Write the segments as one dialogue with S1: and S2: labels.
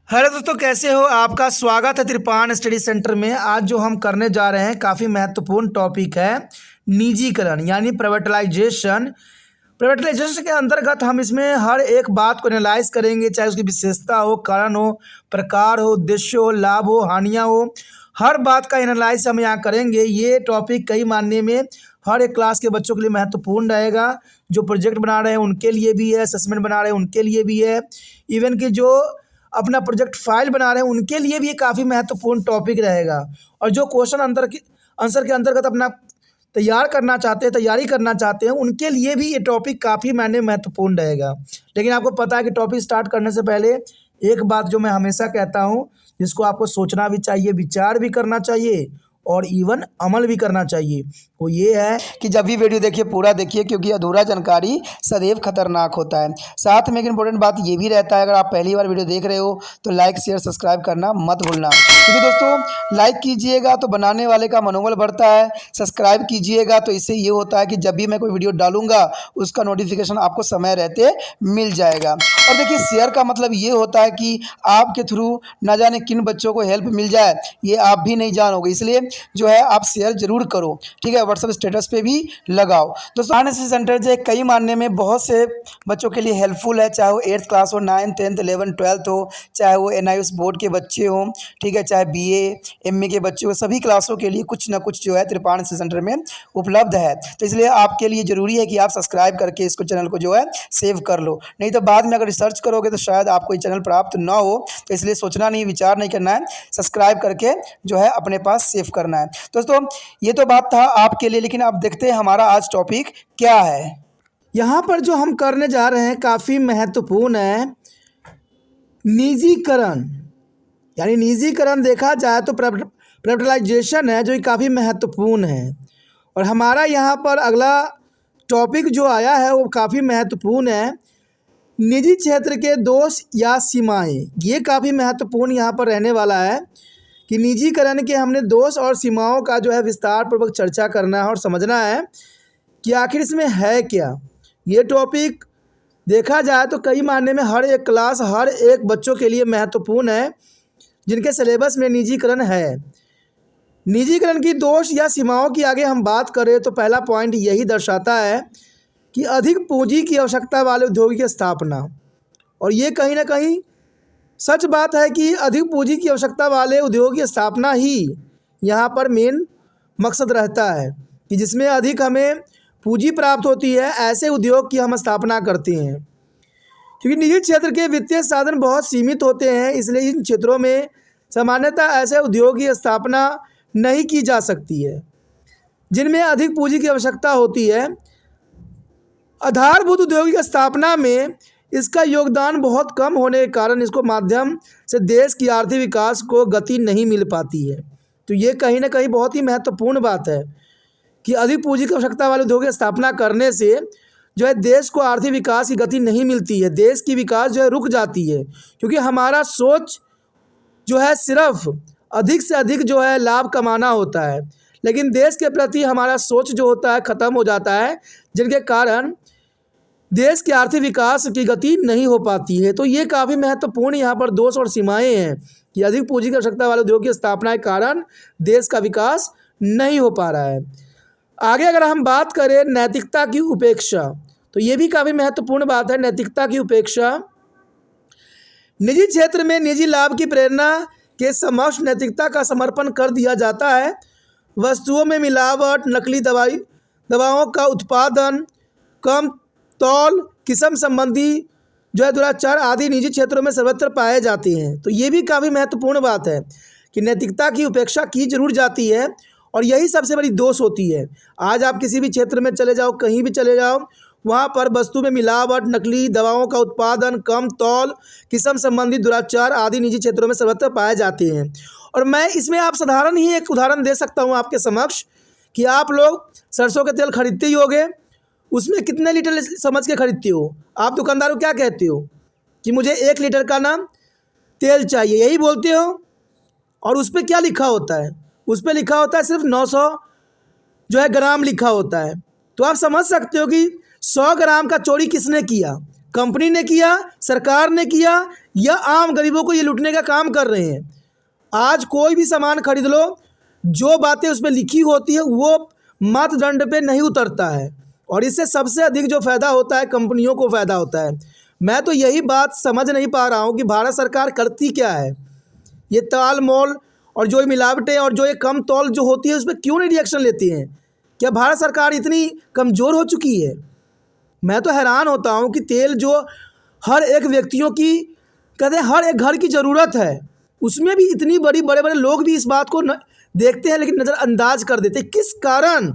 S1: Hello दोस्तों, कैसे हो? आपका स्वागत है त्रिपान स्टडी सेंटर में। आज जो हम करने जा रहे हैं काफ़ी महत्वपूर्ण टॉपिक है निजीकरण यानी प्राइवेटाइजेशन। प्राइवेटाइजेशन के अंतर्गत हम इसमें हर एक बात को एनालाइज करेंगे, चाहे उसकी विशेषता हो, कारण हो, प्रकार हो, उद्देश्य हो, लाभ हो, हानियाँ हो। हर बात का एनालाइज हम यहाँ करेंगे। ये टॉपिक कई मायने में हर एक क्लास के बच्चों के लिए महत्वपूर्ण रहेगा। जो प्रोजेक्ट बना रहे हैं उनके लिए भी है, असेसमेंट बना रहे हैं उनके लिए भी है, इवन कि जो अपना प्रोजेक्ट फाइल बना रहे हैं उनके लिए भी ये काफ़ी महत्वपूर्ण टॉपिक रहेगा। और जो क्वेश्चन आंसर के अंतर्गत अपना तैयारी करना चाहते हैं उनके लिए भी ये टॉपिक काफ़ी मायने महत्वपूर्ण रहेगा। लेकिन आपको पता है कि टॉपिक स्टार्ट करने से पहले एक बात जो मैं हमेशा कहता हूँ, जिसको आपको सोचना भी चाहिए, विचार भी करना चाहिए और इवन अमल भी करना चाहिए, वो ये है कि जब भी वीडियो देखिए पूरा देखिए, क्योंकि अधूरा जानकारी सदैव खतरनाक होता है। साथ में एक इंपॉर्टेंट बात ये भी रहता है, अगर आप पहली बार वीडियो देख रहे हो तो लाइक शेयर सब्सक्राइब करना मत भूलना, क्योंकि दोस्तों लाइक कीजिएगा तो बनाने वाले का मनोबल बढ़ता है, सब्सक्राइब कीजिएगा तो इससे ये होता है कि जब भी मैं कोई वीडियो डालूंगा उसका नोटिफिकेशन आपको समय रहते मिल जाएगा। और देखिए शेयर का मतलब ये होता है कि आपके थ्रू न जाने किन बच्चों को हेल्प मिल जाए, ये आप भी नहीं जानोगे, इसलिए जो है आप शेयर जरूर करो, ठीक है। व्हाट्सएप स्टेटस पे भी लगाओ। दोस्तों एनएसएस सेंटर जो है कई मानने में बहुत से बच्चों के लिए हेल्पफुल है, चाहे वो 8th क्लास हो, 9th 10th 11th 12th हो, चाहे वो एनआईएस बोर्ड के बच्चे हों, ठीक है, चाहे बीए एमए के बच्चे हो, सभी क्लासों के लिए कुछ ना कुछ जो है त्रिपान एनएसएस सेंटर में उपलब्ध है। तो इसलिए आपके लिए ज़रूरी है कि आप सब्सक्राइब करके इसको चैनल को जो है सेव कर लो, नहीं तो बाद में अगर रिसर्च करोगे तो शायद आपको ये चैनल प्राप्त ना हो। तो इसलिए सोचना नहीं, विचार नहीं करना है, सब्सक्राइब करके जो है अपने पास सेव करना है। दोस्तों ये तो बात था आपके लिए, लेकिन अब देखते हैं हमारा आज टॉपिक क्या है। यहाँ पर जो हम करने जा रहे हैं काफ़ी महत्वपूर्ण है निजीकरण। यानी निजीकरण देखा जाए तो प्राइवेटाइजेशन है, जो कि काफ़ी महत्वपूर्ण है। और हमारा यहाँ पर अगला टॉपिक जो आया है वो काफ़ी महत्वपूर्ण है, निजी क्षेत्र के दोष या सीमाएं। ये काफ़ी महत्वपूर्ण यहाँ पर रहने वाला है कि निजीकरण के हमने दोष और सीमाओं का जो है विस्तार पूर्वक चर्चा करना है और समझना है कि आखिर इसमें है क्या। ये टॉपिक देखा जाए तो कई मायने में हर एक क्लास, हर एक बच्चों के लिए महत्वपूर्ण है जिनके सिलेबस में निजीकरण है। निजीकरण की दोष या सीमाओं की आगे हम बात करें तो पहला पॉइंट यही दर्शाता है कि अधिक पूंजी की आवश्यकता वाले उद्योग की स्थापना। और ये कहीं ना कहीं सच बात है कि अधिक पूंजी की आवश्यकता वाले उद्योग की स्थापना ही यहाँ पर मेन मकसद रहता है कि जिसमें अधिक हमें पूंजी प्राप्त होती है, ऐसे उद्योग की हम स्थापना करते हैं। क्योंकि निजी क्षेत्र के वित्तीय साधन बहुत सीमित होते हैं, इसलिए इन क्षेत्रों में सामान्यतः ऐसे उद्योग की स्थापना नहीं की जा सकती है जिनमें अधिक पूंजी की आवश्यकता होती है। आधारभूत उद्योग की स्थापना में इसका योगदान बहुत कम होने के कारण इसको माध्यम से देश की आर्थिक विकास को गति नहीं मिल पाती है। तो ये कहीं ना कहीं बहुत ही महत्वपूर्ण बात है कि अधिक पूंजी की आवश्यकता वाले उद्योग की स्थापना करने से जो है देश को आर्थिक विकास की गति नहीं मिलती है, देश की विकास जो है रुक जाती है, क्योंकि हमारा सोच जो है सिर्फ अधिक से अधिक जो है लाभ कमाना होता है, लेकिन देश के प्रति हमारा सोच जो होता है ख़त्म हो जाता है, जिनके कारण देश के आर्थिक विकास की गति नहीं हो पाती है। तो ये काफ़ी महत्वपूर्ण यहाँ पर दोष और सीमाएं हैं कि अधिक पूंजी की आवश्यकता वाले उद्योग की स्थापना के कारण देश का विकास नहीं हो पा रहा है। आगे अगर हम बात करें नैतिकता की उपेक्षा, तो ये भी काफ़ी महत्वपूर्ण बात है, नैतिकता की उपेक्षा। निजी क्षेत्र में निजी लाभ की प्रेरणा के समक्ष नैतिकता का समर्पण कर दिया जाता है। वस्तुओं में मिलावट, नकली दवाओं का उत्पादन, कम तौल, किस्म संबंधी जो है दुराचार आदि निजी क्षेत्रों में सर्वत्र पाए जाते हैं। तो ये भी काफ़ी महत्वपूर्ण बात है कि नैतिकता की उपेक्षा की जरूर जाती है और यही सबसे बड़ी दोष होती है। आज आप किसी भी क्षेत्र में चले जाओ, कहीं भी चले जाओ, वहाँ पर वस्तु में मिलावट, नकली दवाओं का उत्पादन, कम तौल, किस्म संबंधी दुराचार आदि निजी क्षेत्रों में सर्वत्र पाए जाते हैं। और मैं इसमें आप साधारण ही एक उदाहरण दे सकता हूँ आपके समक्ष कि आप लोग सरसों के तेल खरीदते ही होगे, उसमें कितने लीटर समझ के खरीदते हो? आप दुकानदार को क्या कहते हो कि मुझे 1 लीटर का ना तेल चाहिए, यही बोलते हो। और उस पर क्या लिखा होता है? उस पर लिखा होता है सिर्फ 900 जो है ग्राम लिखा होता है। तो आप समझ सकते हो कि 100 ग्राम का चोरी किसने किया? कंपनी ने किया, सरकार ने किया, या आम गरीबों को ये लूटने का काम कर रहे हैं। आज कोई भी सामान खरीद लो, जो बातें उसमें लिखी होती है वो मापदंड पे नहीं उतरता है, और इससे सबसे अधिक जो फ़ायदा होता है कंपनियों को फ़ायदा होता है। मैं तो यही बात समझ नहीं पा रहा हूँ कि भारत सरकार करती क्या है। ये ताल मोल और जो ये मिलावटें और जो ये कम तौल जो होती है उस पर क्यों नहीं रिएक्शन लेती हैं? क्या भारत सरकार इतनी कमज़ोर हो चुकी है? मैं तो हैरान होता हूँ कि तेल जो हर एक व्यक्तियों की, कहते हैं हर एक घर की ज़रूरत है, उसमें भी इतनी बड़े बड़े लोग भी इस बात को देखते हैं लेकिन नज़रअंदाज कर देते हैं। किस कारण?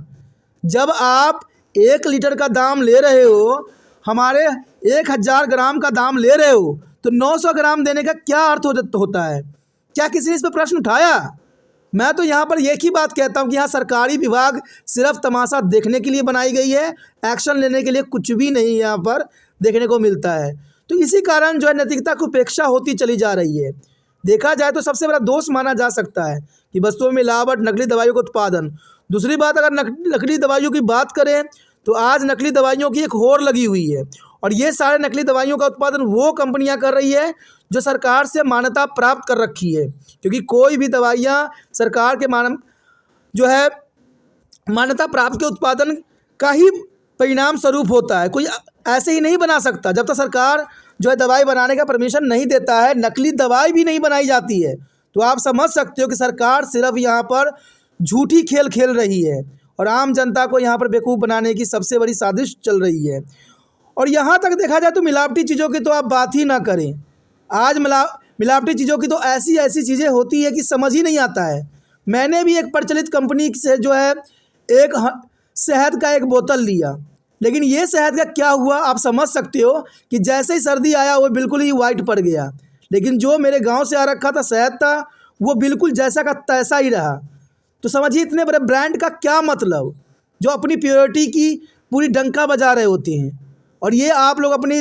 S1: जब आप 1 लीटर का दाम ले रहे हो, हमारे 1000 ग्राम का दाम ले रहे हो, तो 900 ग्राम देने का क्या अर्थ होता है? क्या किसी ने इस पर प्रश्न उठाया? मैं तो यहाँ पर एक ही बात कहता हूँ कि यहाँ सरकारी विभाग सिर्फ तमाशा देखने के लिए बनाई गई है, एक्शन लेने के लिए कुछ भी नहीं यहाँ पर देखने को मिलता है। तो इसी कारण जो है नैतिकता की उपेक्षा होती चली जा रही है। देखा जाए तो सबसे बड़ा दोष माना जा सकता है कि वस्तुओं में मिलावट, नकली दवाइयों का उत्पादन। दूसरी बात, अगर नकली दवाइयों की बात करें तो आज नकली दवाइयों की एक होड़ लगी हुई है, और ये सारे नकली दवाइयों का उत्पादन वो कंपनियां कर रही है जो सरकार से मान्यता प्राप्त कर रखी है। क्योंकि कोई भी दवाइयाँ सरकार के मान्यता प्राप्त के उत्पादन का ही परिणाम स्वरूप होता है। कोई ऐसे ही नहीं बना सकता। जब तक सरकार जो है दवाई बनाने का परमिशन नहीं देता है, नकली दवाई भी नहीं बनाई जाती है। तो आप समझ सकते हो कि सरकार सिर्फ यहाँ पर झूठी खेल खेल रही है और आम जनता को यहाँ पर बेवकूफ़ बनाने की सबसे बड़ी साजिश चल रही है। और यहाँ तक देखा जाए तो मिलावटी चीज़ों की तो आप बात ही ना करें। आज मिलावटी चीज़ों की तो ऐसी ऐसी चीज़ें होती है कि समझ ही नहीं आता है। मैंने भी एक प्रचलित कंपनी से जो है एक शहद का एक बोतल लिया, लेकिन ये शहद का क्या हुआ आप समझ सकते हो कि जैसे ही सर्दी आया वो बिल्कुल ही वाइट पड़ गया। लेकिन जो मेरे गांव से आ रखा था शहद था वो बिल्कुल जैसा का तैसा ही रहा। तो समझिए इतने बड़े ब्रांड का क्या मतलब, जो अपनी प्योरिटी की पूरी डंका बजा रहे होते हैं। और ये आप लोग अपनी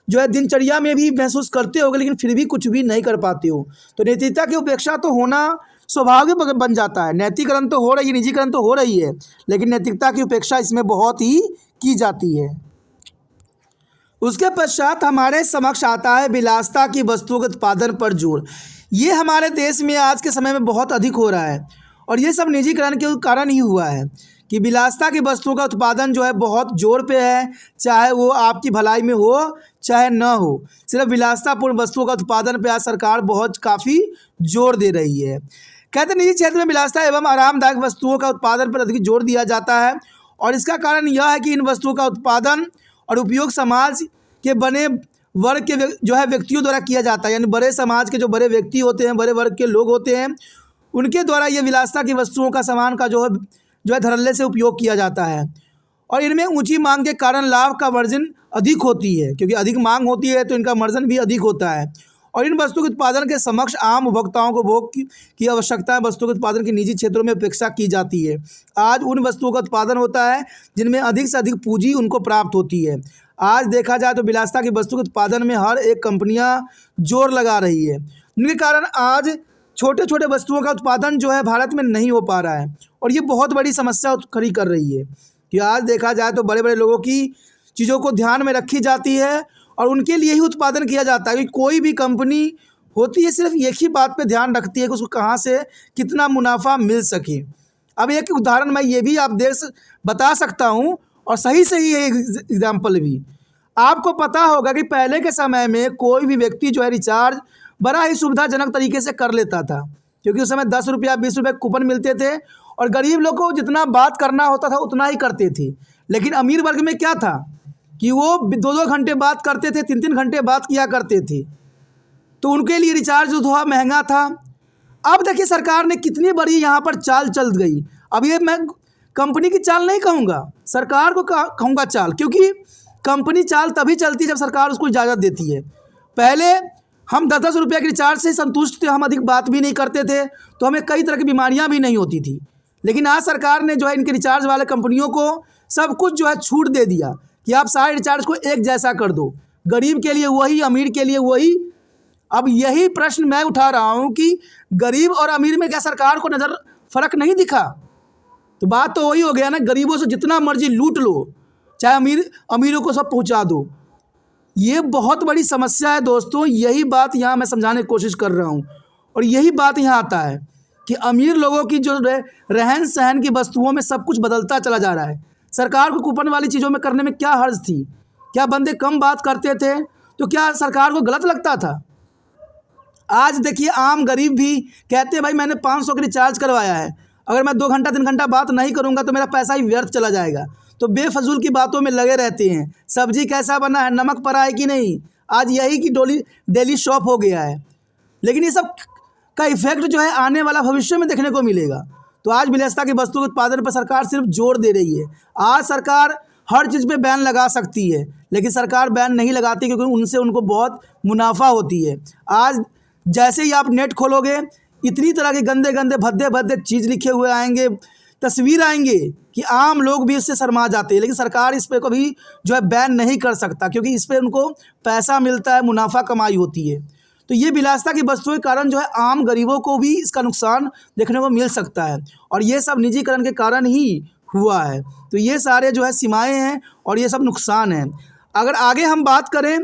S1: जो है दिनचर्या में भी महसूस करते होगे, लेकिन फिर भी कुछ भी नहीं कर पाते हो। तो नैतिकता की उपेक्षा तो होना स्वाभाविक बन जाता है। नैतिकरण तो हो रही है, निजीकरण तो हो रही है, लेकिन नैतिकता की उपेक्षा इसमें बहुत ही की जाती है। उसके पश्चात हमारे समक्ष आता है विलासिता की वस्तुओं के उत्पादन पर जोर। ये हमारे देश में आज के समय में बहुत अधिक हो रहा है, और ये सब निजीकरण के कारण ही हुआ है कि विलासिता की वस्तुओं का उत्पादन जो है बहुत जोर पे है। चाहे वो आपकी भलाई में हो चाहे न हो, सिर्फ विलासितापूर्ण वस्तुओं का उत्पादन पे आज सरकार बहुत काफ़ी जोर दे रही है। कहते हैं निजी क्षेत्र में विलासिता एवं आरामदायक वस्तुओं का उत्पादन पर अधिक जोर दिया जाता है, और इसका कारण यह है कि इन वस्तुओं का उत्पादन और उपयोग समाज के बने वर्ग के जो है व्यक्तियों द्वारा किया जाता है। यानी बड़े समाज के जो बड़े व्यक्ति होते हैं, बड़े वर्ग के लोग होते हैं, उनके द्वारा ये विलासिता की वस्तुओं का सामान का जो है धड़ल्ले से उपयोग किया जाता है। और इनमें ऊंची मांग के कारण लाभ का मार्जिन अधिक होती है, क्योंकि अधिक मांग होती है तो इनका मार्जिन भी अधिक होता है। और इन वस्तु के उत्पादन के समक्ष आम उपभोक्ताओं को भोग की आवश्यकता वस्तु के उत्पादन की निजी क्षेत्रों में उपेक्षा की जाती है। आज उन वस्तुओं का उत्पादन होता है जिनमें अधिक से अधिक पूंजी उनको प्राप्त होती है। आज देखा जाए तो विलासिता की वस्तु के उत्पादन में हर एक कंपनियां जोर लगा रही है, जिनके कारण आज छोटे छोटे वस्तुओं का उत्पादन जो है भारत में नहीं हो पा रहा है, और ये बहुत बड़ी समस्या खड़ी कर रही है कि आज देखा जाए तो बड़े बड़े लोगों की चीज़ों को ध्यान में रखी जाती है और उनके लिए ही उत्पादन किया जाता है। कोई भी कंपनी होती है सिर्फ एक ही बात पे ध्यान रखती है कि उसको कहाँ से कितना मुनाफा मिल सके। अब एक उदाहरण मैं ये भी आप बता सकता हूँ, और सही है एग्जाम्पल भी। आपको पता होगा कि पहले के समय में कोई भी व्यक्ति जो है रिचार्ज बड़ा ही सुविधाजनक तरीके से कर लेता था, क्योंकि उस समय 10 रुपया 20 रुपये कूपन मिलते थे, और गरीब लोग को जितना बात करना होता था उतना ही करते थे। लेकिन अमीर वर्ग में क्या था कि वो 2-2 घंटे बात करते थे, 3-3 घंटे बात किया करते थे, तो उनके लिए रिचार्ज जो थोड़ा महंगा था। अब देखिए सरकार ने कितनी बड़ी यहाँ पर चाल चल गई। अब ये मैं कंपनी की चाल नहीं कहूँगा, सरकार को कहूँगा चाल, क्योंकि कंपनी चाल तभी चलती जब सरकार उसको इजाज़त देती है। पहले हम 10-10 रुपये के रिचार्ज से संतुष्ट थे, हम अधिक बात भी नहीं करते थे, तो हमें कई तरह की बीमारियां भी नहीं होती थी। लेकिन आज सरकार ने जो है इनके रिचार्ज वाले कंपनियों को सब कुछ जो है छूट दे दिया कि आप सारे रिचार्ज को एक जैसा कर दो, गरीब के लिए वही, अमीर के लिए वही। अब यही प्रश्न मैं उठा रहा हूँ कि गरीब और अमीर में क्या सरकार को नज़र फ़र्क नहीं दिखा? तो बात तो वही हो गया ना, गरीबों से जितना मर्जी लूट लो, चाहे अमीरों को सब पहुँचा दो। ये बहुत बड़ी समस्या है दोस्तों। यही बात यहाँ मैं समझाने की कोशिश कर रहा हूँ और यही बात यहाँ आता है कि अमीर लोगों की जो रहन सहन की वस्तुओं में सब कुछ बदलता चला जा रहा है। सरकार को कूपन वाली चीज़ों में करने में क्या हर्ज थी? क्या बंदे कम बात करते थे तो क्या सरकार को गलत लगता था? आज देखिए आम गरीब भी कहते हैं भाई मैंने 500 का रिचार्ज करवाया है, अगर मैं 2 घंटा 3 घंटा बात नहीं करूँगा तो मेरा पैसा ही व्यर्थ चला जाएगा। तो बेफजूल की बातों में लगे रहते हैं। सब्जी कैसा बना है, नमक पड़ा है कि नहीं, आज यही की डेली शॉप हो गया है। लेकिन ये सब का इफेक्ट जो है आने वाला भविष्य में देखने को मिलेगा। तो आज विलासिता की वस्तु के उत्पादन पर सरकार सिर्फ जोर दे रही है। आज सरकार हर चीज़ पे बैन लगा सकती है, लेकिन सरकार बैन नहीं लगाती क्योंकि उनसे उनको बहुत मुनाफा होती है। आज जैसे ही आप नेट खोलोगे इतनी तरह के गंदे गंदे भद्दे भद्दे चीज़ लिखे हुए आएंगे, तस्वीर आएंगे कि आम लोग भी इससे शर्मा जाते हैं। लेकिन सरकार इस पे कभी जो है बैन नहीं कर सकता क्योंकि इस पे उनको पैसा मिलता है, मुनाफा कमाई होती है। तो ये विलासिता की वस्तुओं के कारण जो है आम गरीबों को भी इसका नुकसान देखने को मिल सकता है और ये सब निजीकरण के कारण ही हुआ है। तो ये सारे जो है सीमाएँ हैं और ये सब नुकसान हैं। अगर आगे हम बात करें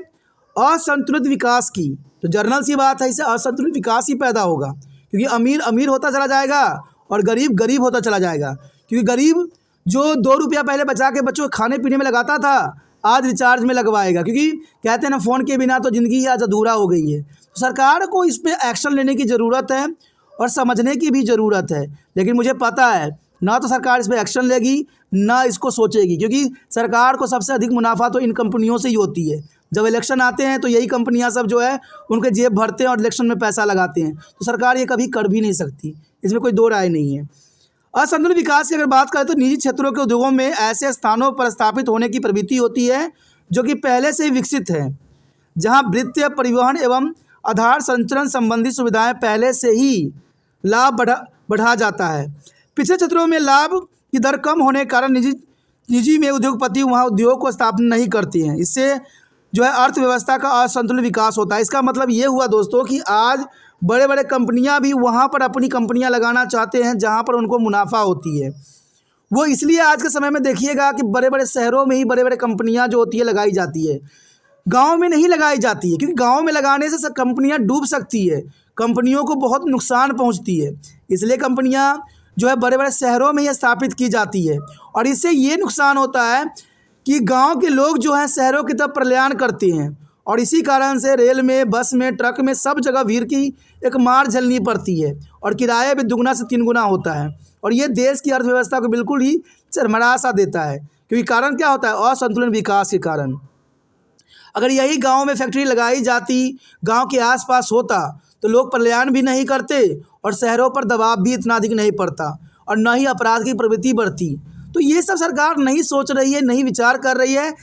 S1: असंतुलित विकास की, तो जर्नल सी बात है, इससे असंतुलित विकास ही पैदा होगा क्योंकि अमीर अमीर होता चला जाएगा और गरीब गरीब होता चला जाएगा। क्योंकि गरीब जो 2 रुपया पहले बचा के बच्चों के खाने पीने में लगाता था आज रिचार्ज में लगवाएगा, क्योंकि कहते हैं ना फ़ोन के बिना तो ज़िंदगी आज अधूरा हो गई है। तो सरकार को इस पर एक्शन लेने की ज़रूरत है और समझने की भी ज़रूरत है। लेकिन मुझे पता है ना तो सरकार इस पर एक्शन लेगी ना इसको सोचेगी, क्योंकि सरकार को सबसे अधिक मुनाफा तो इन कंपनियों से ही होती है। जब इलेक्शन आते हैं तो यही कंपनियां सब जो है उनके जेब भरते हैं और इलेक्शन में पैसा लगाते हैं। तो सरकार ये कभी कर भी नहीं सकती, इसमें कोई दो राय नहीं है। असंतुलित विकास की अगर बात करें तो निजी क्षेत्रों के उद्योगों में ऐसे स्थानों पर स्थापित होने की प्रवृत्ति होती है जो कि पहले से ही विकसित है, जहां वित्तीय, परिवहन एवं आधार संचरण संबंधी सुविधाएं पहले से ही लाभ बढ़ा जाता है। पिछले क्षेत्रों में लाभ की दर कम होने के कारण निजी में उद्योगपति वहाँ उद्योग को स्थापना नहीं करते हैं। इससे जो है अर्थव्यवस्था का असंतुलित विकास होता है। इसका मतलब ये हुआ दोस्तों कि आज बड़े बड़े कंपनियां भी वहाँ पर अपनी कंपनियां लगाना चाहते हैं जहाँ पर उनको मुनाफा होती है। वो इसलिए आज के समय में देखिएगा कि बड़े बड़े शहरों में ही बड़े बड़े कंपनियां जो होती है लगाई जाती है, गांव में नहीं लगाई जाती है, क्योंकि गांव में लगाने से कंपनियां डूब सकती है, कंपनियों को बहुत नुकसान पहुंचती है। इसलिए कंपनियां जो है बड़े बड़े शहरों में ही स्थापित की जाती है और इससे ये नुकसान होता है कि गांव के लोग जो हैं शहरों की तरफ पलायन करते हैं और इसी कारण से रेल में, बस में, ट्रक में सब जगह भीड़ की एक मार झेलनी पड़ती है और किराया भी 2 से 3 गुना होता है और ये देश की अर्थव्यवस्था को बिल्कुल ही चरमरा सा देता है। क्योंकि कारण क्या होता है? असंतुलित विकास के कारण। अगर यही गाँव में फैक्ट्री लगाई जाती, गाँव के आसपास होता तो लोग पलायन भी नहीं करते और शहरों पर दबाव भी इतना अधिक नहीं पड़ता और न ही अपराध की प्रवृत्ति बढ़ती। तो ये सब सरकार नहीं सोच रही है, नहीं विचार कर रही है।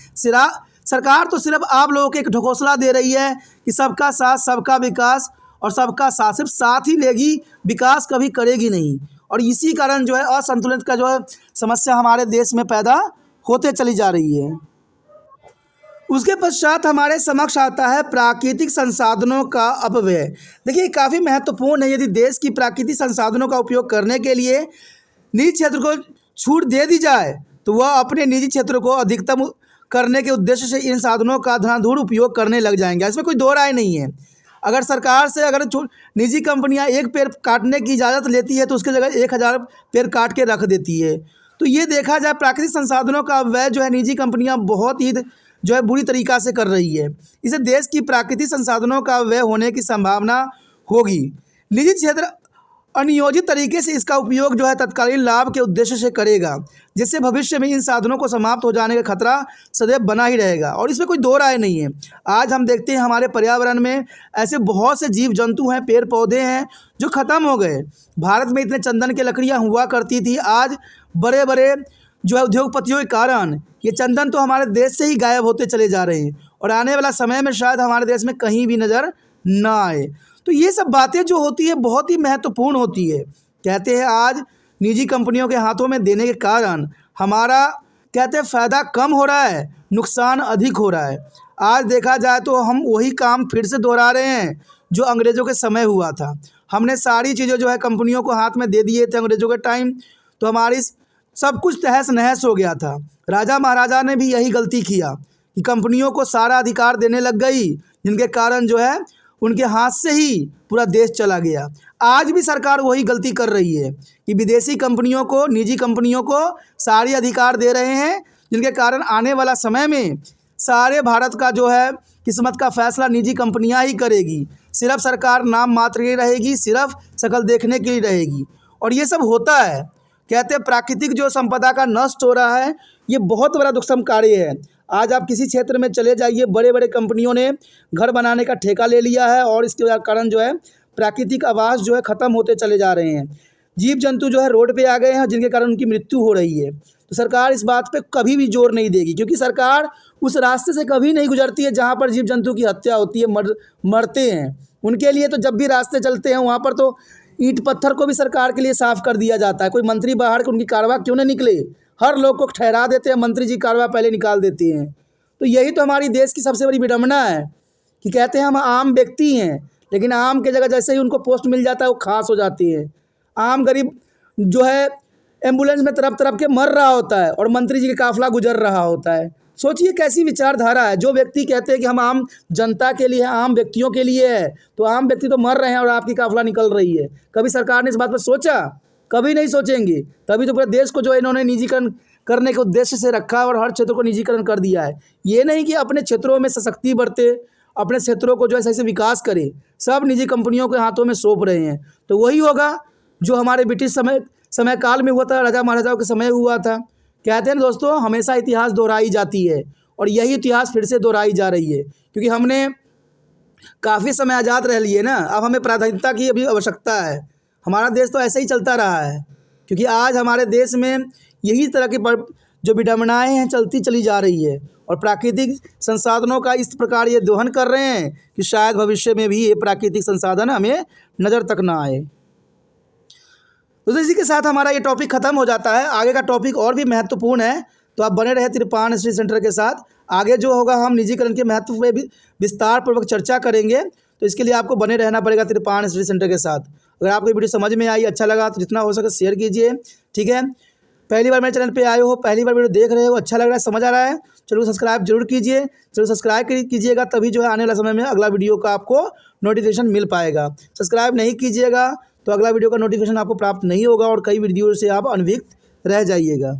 S1: सरकार तो सिर्फ आप लोगों को एक ढकोसला दे रही है कि सबका साथ सबका विकास, और सबका साथ सिर्फ साथ ही लेगी, विकास कभी करेगी नहीं। और इसी कारण जो है असंतुलित का जो है समस्या हमारे देश में पैदा होते चली जा रही है। उसके पश्चात हमारे समक्ष आता है प्राकृतिक संसाधनों का अपव्यय। देखिए काफ़ी महत्वपूर्ण है। यदि देश की प्राकृतिक संसाधनों का उपयोग करने के लिए निजी क्षेत्र को छूट दे दी जाए तो वह अपने निजी क्षेत्र को अधिकतम करने के उद्देश्य से इन साधनों का धनाधूर उपयोग करने लग जाएंगे। इसमें कोई दो राय नहीं है। अगर सरकार से अगर निजी कंपनियां एक पेड़ काटने की इजाज़त लेती है तो उसकी जगह 1000 पेड़ काट के रख देती है। तो ये देखा जाए प्राकृतिक संसाधनों का अपव्यय जो है निजी कंपनियां बहुत ही जो है बुरी तरीक़ा से कर रही है। इसे देश की प्राकृतिक संसाधनों का अपव्यय होने की संभावना होगी। निजी क्षेत्र अनियोजित तरीके से इसका उपयोग जो है तत्कालीन लाभ के उद्देश्य से करेगा, जिससे भविष्य में इन साधनों को समाप्त हो जाने का खतरा सदैव बना ही रहेगा और इसमें कोई दो राय नहीं है। आज हम देखते हैं हमारे पर्यावरण में ऐसे बहुत से जीव जंतु हैं, पेड़ पौधे हैं जो ख़त्म हो गए। भारत में इतने चंदन की लकड़ियाँ हुआ करती थी, आज बड़े बड़े जो है उद्योगपतियों के कारण ये चंदन तो हमारे देश से ही गायब होते चले जा रहे हैं और आने वाला समय में शायद हमारे देश में कहीं भी नज़र ना आए। तो ये सब बातें जो होती है बहुत ही महत्वपूर्ण होती है। कहते हैं आज निजी कंपनियों के हाथों में देने के कारण हमारा कहते हैं फ़ायदा कम हो रहा है, नुकसान अधिक हो रहा है। आज देखा जाए तो हम वही काम फिर से दोहरा रहे हैं जो अंग्रेज़ों के समय हुआ था। हमने सारी चीज़ें जो है कंपनियों को हाथ में दे दिए थे अंग्रेज़ों के टाइम, तो हमारी सब कुछ तहस नहस हो गया था। राजा महाराजा ने भी यही गलती किया कि कंपनियों को सारा अधिकार देने लग गई, जिनके कारण जो है उनके हाथ से ही पूरा देश चला गया। आज भी सरकार वही गलती कर रही है कि विदेशी कंपनियों को, निजी कंपनियों को सारे अधिकार दे रहे हैं, जिनके कारण आने वाला समय में सारे भारत का जो है किस्मत का फैसला निजी कंपनियां ही करेगी। सिर्फ सरकार नाम मात्र की रहेगी, सिर्फ शक्ल देखने के लिए रहेगी। और ये सब होता है, कहते हैं प्राकृतिक जो संपदा का नष्ट हो रहा है, ये बहुत बड़ा दुष्कर्म कार्य है। आज आप किसी क्षेत्र में चले जाइए, बड़े बड़े कंपनियों ने घर बनाने का ठेका ले लिया है और इसके कारण जो है प्राकृतिक आवास जो है ख़त्म होते चले जा रहे हैं। जीव जंतु जो है रोड पे आ गए हैं, जिनके कारण उनकी मृत्यु हो रही है। तो सरकार इस बात पे कभी भी जोर नहीं देगी, क्योंकि सरकार उस रास्ते से कभी नहीं गुजरती है जहाँ पर जीव जंतु की हत्या होती है, मरते हैं। उनके लिए तो जब भी रास्ते चलते हैं वहाँ पर तो ईंट पत्थर को भी सरकार के लिए साफ़ कर दिया जाता है। कोई मंत्री बाहर के उनकी कार्रवाई क्यों न निकले, हर लोग को ठहरा देते हैं, मंत्री जी कार्रवाई पहले निकाल देते हैं। तो यही तो हमारी देश की सबसे बड़ी विडंबना है कि कहते हैं हम आम व्यक्ति हैं, लेकिन आम के जगह जैसे ही उनको पोस्ट मिल जाता है वो खास हो जाती है। आम गरीब जो है एम्बुलेंस में तरफ तरफ के मर रहा होता है और मंत्री जी का काफिला गुजर रहा होता है। सोचिए कैसी विचारधारा है। जो व्यक्ति कहते हैं कि हम आम जनता के लिए, आम व्यक्तियों के लिए है, तो आम व्यक्ति तो मर रहे हैं और आपकी काफिला निकल रही है। कभी सरकार ने इस बात पर सोचा? कभी नहीं सोचेंगे। तभी तो पूरे देश को जो है इन्होंने निजीकरण करने के उद्देश्य से रखा है और हर क्षेत्र को निजीकरण कर दिया है। ये नहीं कि अपने क्षेत्रों में सशक्ति बरते, अपने क्षेत्रों को जो है सही से विकास करे, सब निजी कंपनियों के हाथों में सौंप रहे हैं। तो वही होगा जो हमारे ब्रिटिश समय काल में हुआ था, राजा महाराजाओं के समय हुआ था। कहते हैं दोस्तों, हमेशा इतिहास दोहराई जाती है और यही इतिहास फिर से दोहराई जा रही है, क्योंकि हमने काफ़ी समय आज़ाद रह लिए ना। अब हमें प्राथमिकता की अभी आवश्यकता है। हमारा देश तो ऐसे ही चलता रहा है, क्योंकि आज हमारे देश में यही तरह की जो विडंबनाएँ हैं चलती चली जा रही है और प्राकृतिक संसाधनों का इस प्रकार ये दोहन कर रहे हैं कि शायद भविष्य में भी ये प्राकृतिक संसाधन हमें नज़र तक ना आए। तो इसी के साथ हमारा ये टॉपिक ख़त्म हो जाता है। आगे का टॉपिक और भी महत्वपूर्ण है, तो आप बने रहे तिरपान स्टडी सेंटर के साथ। आगे जो होगा हम निजीकरण के महत्व पे भी विस्तार पूर्वक चर्चा करेंगे, तो इसके लिए आपको बने रहना पड़ेगा तिरपान स्टडी सेंटर के साथ। अगर आपको वीडियो समझ में आई, अच्छा लगा, तो जितना हो सके शेयर कीजिए, ठीक है। पहली बार मेरे चैनल पे आए हो, पहली बार वीडियो देख रहे हो, अच्छा लग रहा है, समझ आ रहा है, चलो सब्सक्राइब जरूर कीजिए। चलो सब्सक्राइब कीजिएगा, तभी जो है आने वाला समय में अगला वीडियो का आपको नोटिफिकेशन मिल पाएगा। सब्सक्राइब नहीं कीजिएगा तो अगला वीडियो का नोटिफिकेशन आपको प्राप्त नहीं होगा और कई वीडियो से आप अनभिज्ञ रह जाइएगा।